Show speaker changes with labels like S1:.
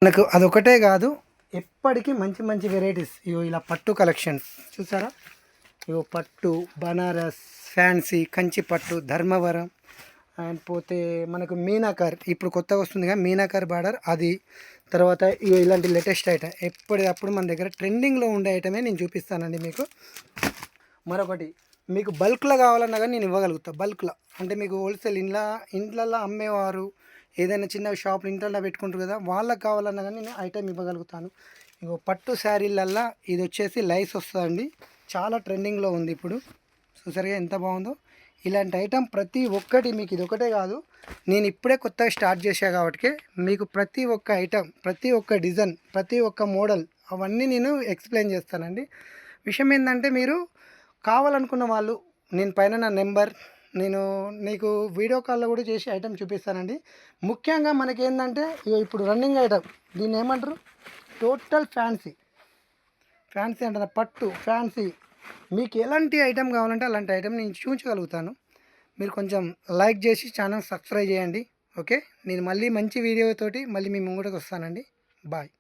S1: మనకు అదొకటే కాదు, ఎప్పటికీ మంచి మంచి వెరైటీస్. ఇగో ఇలా పట్టు కలెక్షన్స్ చూసారా, ఇగో పట్టు, బనారస్, ఫ్యాన్సీ, కంచి పట్టు, ధర్మవరం, అండ్ పోతే మనకు మీనాకర్ ఇప్పుడు కొత్తగా వస్తుందిగా మీనాకర్ బార్డర్ అది. తర్వాత ఇగో ఇలాంటి లేటెస్ట్ ఐటమ్ ఎప్పటికప్పుడు మన దగ్గర ట్రెండింగ్లో ఉండే ఐటమే నేను చూపిస్తానండి మీకు. మరొకటి మీకు బల్క్లో కావాలన్నా కానీ నేను ఇవ్వగలుగుతా. బల్క్లో అంటే మీకు హోల్సేల్ ఇంట్లల్లో అమ్మేవారు, ఏదైనా చిన్న షాపులు ఇంట్లో పెట్టుకుంటారు కదా, వాళ్ళకి కావాలన్నా కానీ నేను ఐటెం ఇవ్వగలుగుతాను. ఇగో పట్టు శారీలల్లో ఇది వచ్చేసి లైస్ వస్తుందండి, చాలా ట్రెండింగ్లో ఉంది ఇప్పుడు. చూసారుగా ఎంత బాగుందో. ఇలాంటి ఐటెం ప్రతి ఒక్కటి మీకు ఇది ఒకటే కాదు, నేను ఇప్పుడే కొత్తగా స్టార్ట్ చేశా కాబట్టి మీకు ప్రతి ఒక్క ఐటెం, ప్రతి ఒక్క డిజైన్, ప్రతి ఒక్క మోడల్ అవన్నీ నేను ఎక్స్ప్లెయిన్ చేస్తానండి. విషయం ఏంటంటే మీరు కావాలనుకున్న వాళ్ళు నేను పైన నా నెంబర్, నేను నీకు వీడియో కాల్లో కూడా చేసి ఐటెం చూపిస్తానండి. ముఖ్యంగా మనకి ఏంటంటే ఇప్పుడు రన్నింగ్ ఐటెం, దీన్ని ఏమంటారు, టోటల్ ఫ్యాన్సీ. ఫ్యాన్సీ అంటారా, పట్టు ఫ్యాన్సీ. మీకు ఎలాంటి ఐటెం కావాలంటే అలాంటి ఐటెం నేను చూపించగలుగుతాను. మీరు కొంచెం లైక్ చేసి ఛానల్ సబ్స్క్రైబ్ చేయండి. ఓకే, నేను మళ్ళీ మంచి వీడియోతోటి మళ్ళీ మీ ముంగటకు వస్తానండి. బాయ్.